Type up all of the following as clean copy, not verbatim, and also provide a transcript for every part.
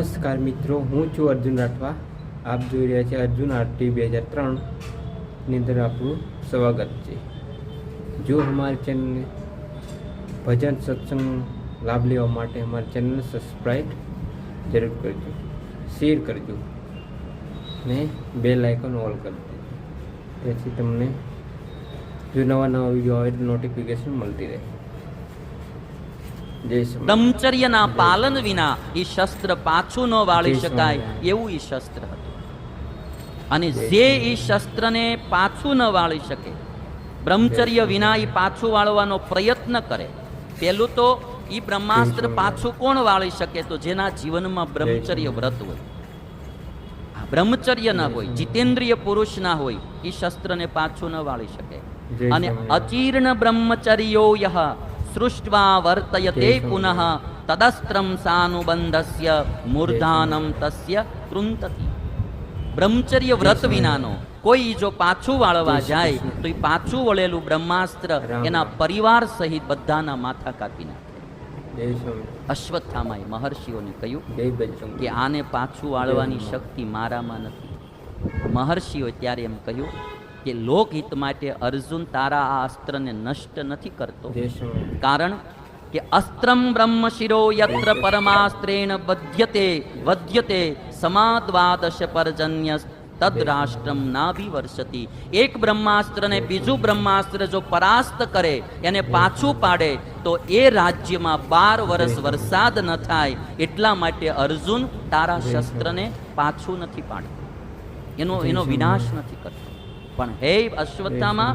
નમસ્કાર મિત્રો, હું છું અર્જુન રાઠવા. આપ જોઈ રહ્યા છે અર્જુન આરટી 2003ની અંદર આપણું સ્વાગત છે. જો અમારી ચેનલને ભજન સત્સંગ લાભ લેવા માટે અમારી ચેનલને સબસ્ક્રાઈબ જરૂર કરજો, શેર કરજો ને બેલ આઇકન ઓલ કરજો, જેથી તમને જો નવા વિડીયો આવે તો નોટિફિકેશન મળતી રહે. બ્રહ્મચર્યના પાલન વિના એ શસ્ત્ર પાછું ન વાળી શકાય એવું એ શસ્ત્ર હતું. અને જે એ શસ્ત્રને પાછું ન વાળી શકે, બ્રહ્મચર્ય વિના એ પાછું વાળવાનો પ્રયત્ન કરે, પેલું તો એ બ્રહ્માસ્ત્ર પાછું કોણ વાળી શકે? તો જેના જીવનમાં બ્રહ્મચર્ય વ્રત હોય. બ્રહ્મચર્ય ના હોય, જીતેન્દ્રિય પુરુષ ના હોય, એ શસ્ત્રને પાછું ન વાળી શકે. અને અચીર્ણ બ્રહ્મચર્યો યહ સૃષ્ટ્વા વર્તયતે પુનઃ તદસ્ત્રમ સાનુબંધસ્ય મૂર્ધાનમ તસ્ય કૃંતતિ. બ્રહ્મચર્ય વ્રત વિનાનો કોઈ જો પાછું વાળવા જાય તો એ પાછું વળેલું બ્રહ્માસ્ત્ર એના પરિવાર સહિત બધાના માથા કાપી નાખે. અશ્વત્થામાએ મહર્ષિઓને કહ્યું કે આને પાછું વાળવાની શક્તિ મારામાં નથી. મહર્ષિઓએ ત્યારે એમ કહ્યું કે લોકહિત માટે અર્જુન તારા આ અસ્ત્રને નષ્ટ નથી કરતો, કારણ કે અસ્ત્રમ બ્રહ્મ શિરો યત્ર પરમાસ્ત્રેણ વધ્યતે સમાદ્વાદશ પરજન્ય તદ્રાષ્ટ્રમ નાભિવર્ષતિ. એક બ્રહ્માસ્ત્રને બીજું બ્રહ્માસ્ત્ર જો પરાસ્ત કરે, એને પાછું પાડે, તો એ રાજ્યમાં 12 વર્ષ વરસાદ ન થાય. એટલા માટે અર્જુન તારા શસ્ત્રને પાછું નથી પાડતો, એનો વિનાશ નથી કરતો. પણ હે અશ્વત્થામા,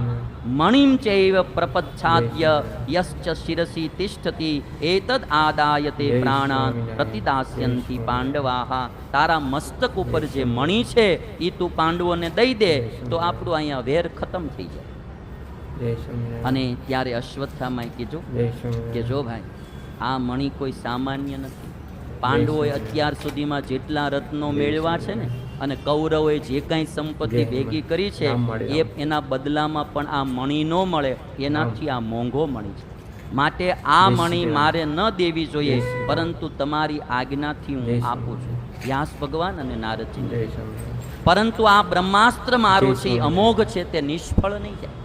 મણિમ ચૈવ પ્રપચ્છાદ્ય યશ્ચ શિરસી તિષ્ઠતિ એતદ આદાયતે પ્રાણાન પ્રતિદાસ્યંતિ પાંડવાહ. તારા મસ્તક ઉપર જે મણિ છે એ તું પાંડવોને દઈ દે તો આપણું અહીંયા વેર ખતમ થઈ જાય. અને ત્યારે અશ્વત્થામાએ કીધું કે જો ભાઈ, આ મણિ કોઈ સામાન્ય નથી. પાંડવોએ અત્યાર સુધીમાં જેટલા રત્નો મેળવ્યા છે ને, અને કૌરવોએ જે કાંઈ સંપત્તિ ભેગી કરી છે, એ એના બદલામાં પણ આ મણિ ન મળે. એનાથી આ મોંઘો મણિ છે. માટે આ મણિ મારે ન દેવી જોઈએ, પરંતુ તમારી આજ્ઞાથી હું આપું છું. વ્યાસ ભગવાન અને નારદજી. પરંતુ આ બ્રહ્માસ્ત્ર મારું છે, અમોઘ છે, તે નિષ્ફળ નહીં જાય.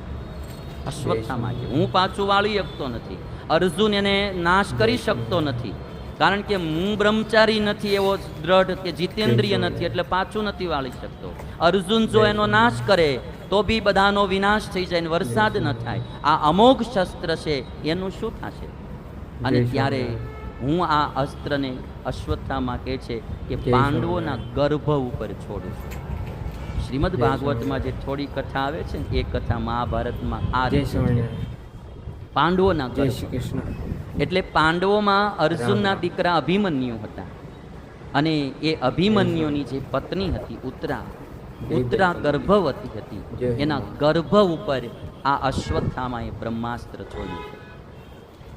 અશ્વત્થામા છે, હું પાછું વાળી શકતો નથી. અર્જુન એને નાશ કરી શકતો નથી, કારણ કે હું બ્રહ્મચારી નથી, એવો દ્રઢ કે જીતેન્દ્રિય નથી, એટલે પાછું નથી વાળી શકતો. અર્જુન જો એનો નાશ કરે તો બી બધાનો વિનાશ થઈ જાય, વરસાદ ન થાય. આ અમોઘ શસ્ત્ર છે, એનું શું થશે? અને ત્યારે હું આ અસ્ત્રને, અશ્વત્થામા કહે છે કે પાંડવોના ગર્ભ ઉપર છોડું છું. શ્રીમદ ભાગવતમાં જે થોડી કથા આવે છે ને, એ કથા મહાભારતમાં આ પાંડવોના ગર્ભ. એટલે પાંડવોમાં અર્જુનના દીકરા અભિમન્યુ હતા, અને એ અભિમન્યુની જે પત્ની હતી ઉત્તરા ગર્ભવતી હતી. એના ગર્ભ ઉપર આ અશ્વત્થામાએ બ્રહ્માસ્ત્ર છોડ્યું છે.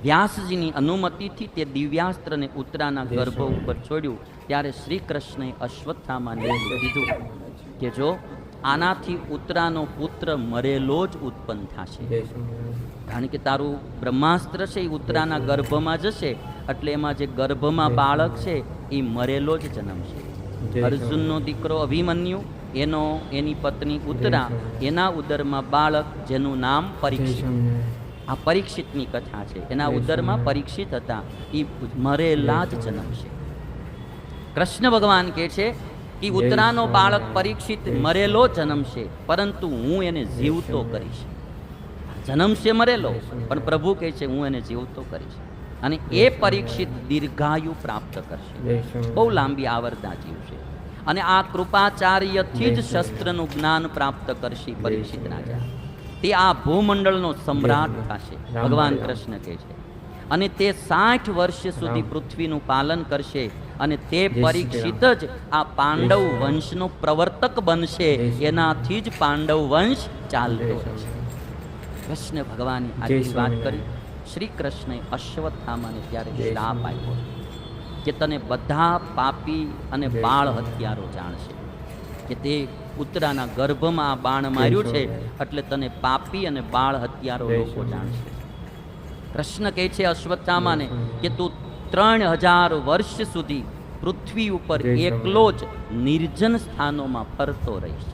વ્યાસજીની અનુમતિથી તે દિવ્યાસ્ત્રને ઉત્તરાના ગર્ભ ઉપર છોડ્યું. ત્યારે શ્રી કૃષ્ણએ અશ્વત્થામાને કીધું કે જો આનાથી ઉત્તરાનો પુત્ર મરેલો જ ઉત્પન્ન થશે, કારણ કે તારું બ્રહ્માસ્ત્ર છે એ ઉત્તરાના ગર્ભમાં જશે, એટલે એમાં જે ગર્ભમાં બાળક છે એ મરેલો જ જન્મશે. અર્જુનનો દીકરો અભિમન્યુ, એની પત્ની ઉત્તરા, એના ઉદરમાં બાળક જેનું નામ પરીક્ષિત. આ પરીક્ષિતની કથા છે. એના ઉદરમાં પરીક્ષિત હતા, એ મરેલા જ જન્મશે. કૃષ્ણ ભગવાન કહે છે કે ઉત્તરાનો બાળક પરીક્ષિત મરેલો જન્મશે, પરંતુ હું એને જીવતો કરીશ. જન્મશે મરેલો, પણ પ્રભુ કહે છે હું એને જીવતો કરીશ. અને એ પરીક્ષિત દીર્ઘાયુ પ્રાપ્ત કરશે, બહુ લાંબી આવરદા જીવશે. અને આ કૃપાચાર્યથી જ શસ્ત્રનું જ્ઞાન પ્રાપ્ત કરશે પરીક્ષિત રાજા. તે આ ભૂમંડળનો સમ્રાટ થશે, ભગવાન કૃષ્ણ કહે છે. અને તે 60 વર્ષ સુધી પૃથ્વીનું પાલન કરશે. અને તે પરીક્ષિત જ આ પાંડવ વંશનો પ્રવર્તક બનશે. એનાથી જ પાંડવ વંશ ચાલતો રહેશે. કૃષ્ણ ભગવાને આટલી વાત કરી. શ્રી કૃષ્ણએ અશ્વત્થામાને ત્યારે શ્રાપ આપ્યો કે તને બધા પાપી અને બાળ હત્યારો જાણશે, કે તે ઉત્તરાના ગર્ભમાં આ બાણ માર્યું છે, એટલે તને પાપી અને બાળ હત્યારો લોકો જાણશે. કૃષ્ણ કહે છે અશ્વત્થામાને કે તું 3000 વર્ષ સુધી પૃથ્વી ઉપર જય એકલો જ નિર્જન સ્થાનોમાં ફરતો રહીશ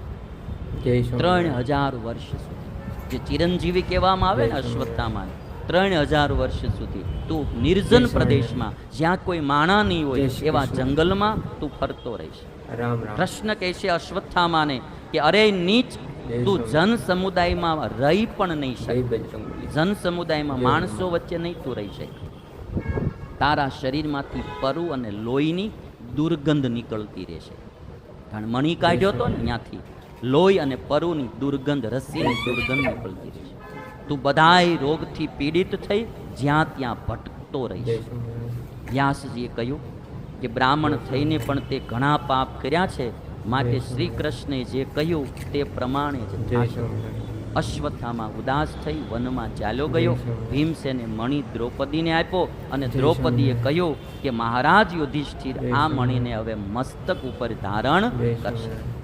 જય સ્વામિનારાયણ. 3000 વર્ષ સુધી. જે ચિરંજીવી કહેવામાં આવે ને અશ્વત્થામાને, 3000 વર્ષ સુધી તું નિર્જન પ્રદેશમાં જ્યાં કોઈ માણા નહીં હોય જય શ્રી એવા કૃષ્ણ. જંગલમાં તું ફરતો રહીશ. રામ રામ. કૃષ્ણ કહે છે અશ્વત્થામાને કે અરે નીચ, જય તું સ્વામી. જન સમુદાયમાં રહી પણ નહીં જય શકે. બજરંગબલી. જન સમુદાયમાં જય માણસો વચ્ચે નહીં તું રહી શકે. તારા શરીરમાંથી પરુ અને લોહીની દુર્ગંધ નીકળતી રહેશે. કારણ મણી કાઢ્યો હતો ને ત્યાંથી લોહી અને પરુની દુર્ગંધ, રસીની દુર્ગંધ નીકળતી રહેશે. તું બધાય રોગથી પીડિત થઈ જ્યાં ત્યાં ભટકતો જય રહીશ. સ્વામિનારાયણ. વ્યાસજીએ કહ્યું કે બ્રાહ્મણ થઈને પણ તે ઘણા પાપ કર્યા છે, માટે શ્રી કૃષ્ણે જે કહ્યું તે પ્રમાણે જ જય થશે. સ્વામિનારાયણ. અશ્વત્થામા ઉદાસ થઈ વનમાં ચાલ્યો ગયો. ભીમસેને મણિ દ્રૌપદીને આપ્યો અને જય દ્રૌપદીએ સ્વામિનારાયણ. કહ્યું કે મહારાજ યુધિષ્ઠિર જય આ સ્વામિનારાયણ. મણિને હવે મસ્તક ઉપર ધારણ જય કરશે. સ્વામિનારાયણ.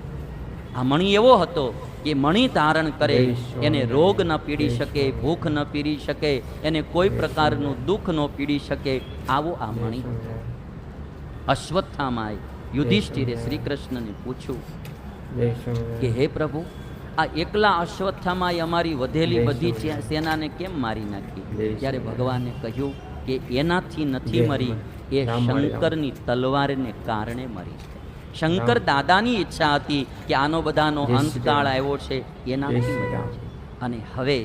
આ મણિ એવો હતો કે મણિ ધારણ કરે જય સ્વામિનારાયણ. એને રોગ ન પીડી જય શકે, ભૂખ ન પીડી શકે, એને કોઈ પ્રકારનું દુઃખ ન પીડી શકે, આવો આ જય મણિ. સ્વામિનારાયણ. અશ્વત્થામાએ યુધિષ્ઠિરે શ્રી કૃષ્ણને પૂછ્યું જય કે સ્વામિનારાયણ. હે પ્રભુ, આ એકલા અશ્વત્થામાએ અમારી વધેલી જય બધી સ્વામિનારાયણ. સેનાને કેમ મારી નાખી? જય ત્યારે ભગવાને કહ્યું કે એનાથી નથી જય મરી, એ રામ રામ. શંકરની તલવારને કારણે મરી છે. શંકર દાદાની ઈચ્છા હતી કે આનો બધાનો જય અંતકાળ શ્રી આવ્યો છે, એનાથી જય શ્રી મર્યા છે. અને હવે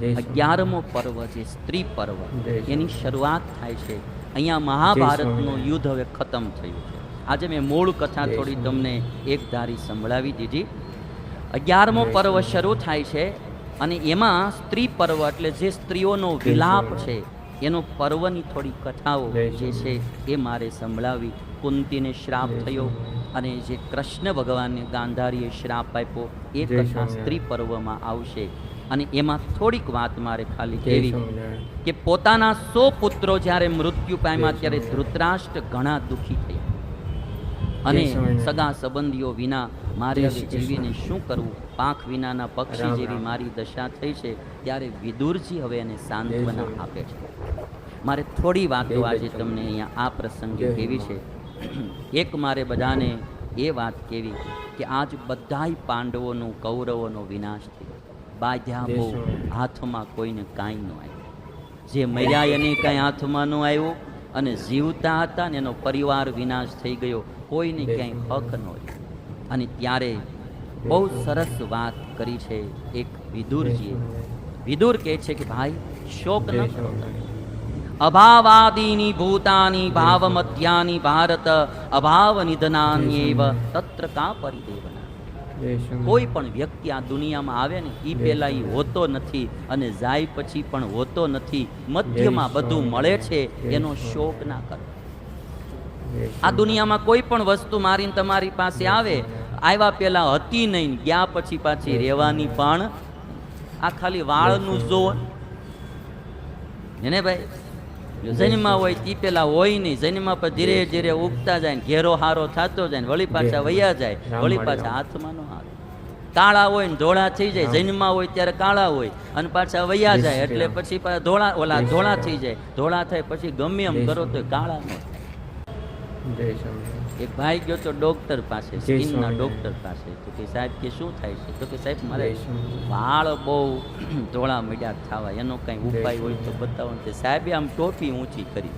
જય શ્રી 11મો પર્વ જે સ્ત્રી પર્વ, જય શ્રી એની શરૂઆત થાય છે. અહીંયા મહાભારતનું સ્વામિનારાયણ. યુદ્ધ હવે ખતમ થયું છે. આજે મેં મૂળ કથા જય થોડી તમને સ્વામિનારાયણ. એક ધારી સંભળાવી દીધી. 11મો જય પર્વ સ્વામિનારાયણ. શરૂ થાય છે અને એમાં સ્ત્રી પર્વ એટલે જે સ્ત્રીઓનો વિલાપ છે એનો પર્વની થોડી કથાઓ જય જે છે એ મારે સંભળાવી. કુંતીને શ્રાપ જય થયો સ્વામિનારાયણ. અને જે કૃષ્ણ ભગવાનને ગાંધારીએ શ્રાપ આપ્યો એ જય કથા સ્વામિનારાયણ. સ્ત્રી પર્વમાં આવશે. અને એમાં થોડીક વાત મારે ખાલી જય કેવી સ્વામિનારાયણ. કે પોતાના 100 પુત્રો જ્યારે મૃત્યુ પામ્યા જય ત્યારે સ્વામિનારાયણ. ધૃતરાષ્ટ્ર ઘણા દુઃખી થયા અને જય સ્વામિનારાયણ. સગા સંબંધીઓ વિના મારે જય હવે શ્રી કૃષ્ણ. જીવીને શું કરવું, પાંખ વિનાના પક્ષી રામ જેવી રામ. મારી દશા થઈ છે. ત્યારે વિદુરજી હવે એને સાંત્વના સ્વામિનારાયણ. આપે છે. મારે થોડી વાતો જય આજે સ્વામિનારાયણ. તમને અહીંયા આ પ્રસંગે જય કેવી છે. એક મારે બધાને એ વાત કેવી કે આજ બધાય પાંડવોનો, કૌરવોનો વિનાશ થયો. બાધ્યા જય બહુ, સ્વામિનારાયણ. હાથમાં કોઈને કાંઈ ન આવ્યું. જે મર્યા એને કાંઈ હાથમાં ન આવ્યું અને જીવતા હતા ને એનો પરિવાર વિનાશ થઈ ગયો, કોઈને જય ક્યાંય હક ન સ્વામિનારાયણ. હોય. અને ત્યારે બહુ સરસ વાત કરી છે એક વિદુરજીએ. વિદુર કહે છે કે ભાઈ શોક ન જય કરો. સ્વામિનારાયણ. અભાવાદીની ભૂતાની ભાવમધ્યાની ભારત અભાવ નિધનાન્યેવ તત્ર કા પરિદેવના. જય સ્વામિનારાયણ. કોઈ પણ વ્યક્તિ આ દુનિયામાં આવે ને એ પહેલા એ હોતો નથી અને જાય પછી પણ હોતો નથી. મધ્યમાં બધું મળે છે, એનો શોક ના કરો. આ દુનિયામાં કોઈ પણ વસ્તુ મારીને તમારી પાસે આવે, આવ્યા પહેલા હતી નહીં, ગયા પછી પાછી રહેવાની પણ. આ ખાલી વાળનું જોવો ને ભાઈ, જો જન્મા હોય તે પેલા હોય નહીં, જન્મા પર ધીરે ધીરે ઉગતા જાય ને ઘેરો હારો થતો જાય ને વળી પાછા વૈયા જાય, વળી પાછા હાથમાં નો આવે. કાળા હોય ને ધોળા થઈ જાય, જન્મા હોય ત્યારે કાળા હોય અને પાછા વૈયા જાય એટલે પછી પાછા ધોળા ઓલા ધોળા થઈ જાય, ધોળા થાય પછી ગમે એમ કરો તો કાળા ન થાય. જય સ્વામિનારાયણ. એક ભાઈ ગયો તો ડોક્ટર પાસે, જય સ્કિનના સ્વામિનારાયણ. ડોક્ટર પાસે. તો કે સાહેબ કે શું થાય છે? તો કે સાહેબ મારે જય સ્વામિનારાયણ. વાળ બહુ ધોળા મળ્યા થવા, એનો કંઈ ઉપાય હોય તો બતાવો ને. તે સાહેબે આમ ટોપી ઊંચી કરી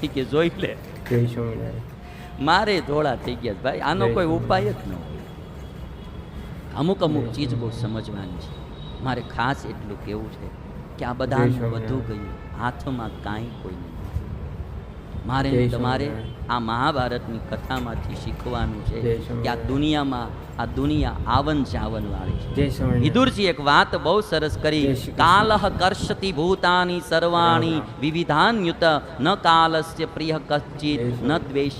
ઈ કે જોઈ લે, જય સ્વામિનારાયણ. મારે ધોળા થઈ ગયા છે. ભાઈ આનો કોઈ ઉપાય જ ન હોય. અમુક અમુક ચીજ બહુ સમજવાની છે. મારે ખાસ એટલું કહેવું છે કે આ બધાનું બધું ગયું, હાથમાં કાંઈ કોઈ નહીં. મારે જય તમારે સ્વામિનારાયણ. આ મહાભારતની કથામાંથી શીખવાનું છે જય કે સ્વામિનારાયણ. આ દુનિયા આવન જાવન વાળી છે. જય સ્વામિનારાયણ. વિદુરજી એક વાત બહુ સરસ કરી. જય શ્રી કૃષ્ણ. કાલઃ કર્ષતિ ભૂતાની સર્વાણી રામ રામ. વિવિધાન્યુત ન કાલસ્ય પ્રિય કશ્ચિત ન દ્વેષ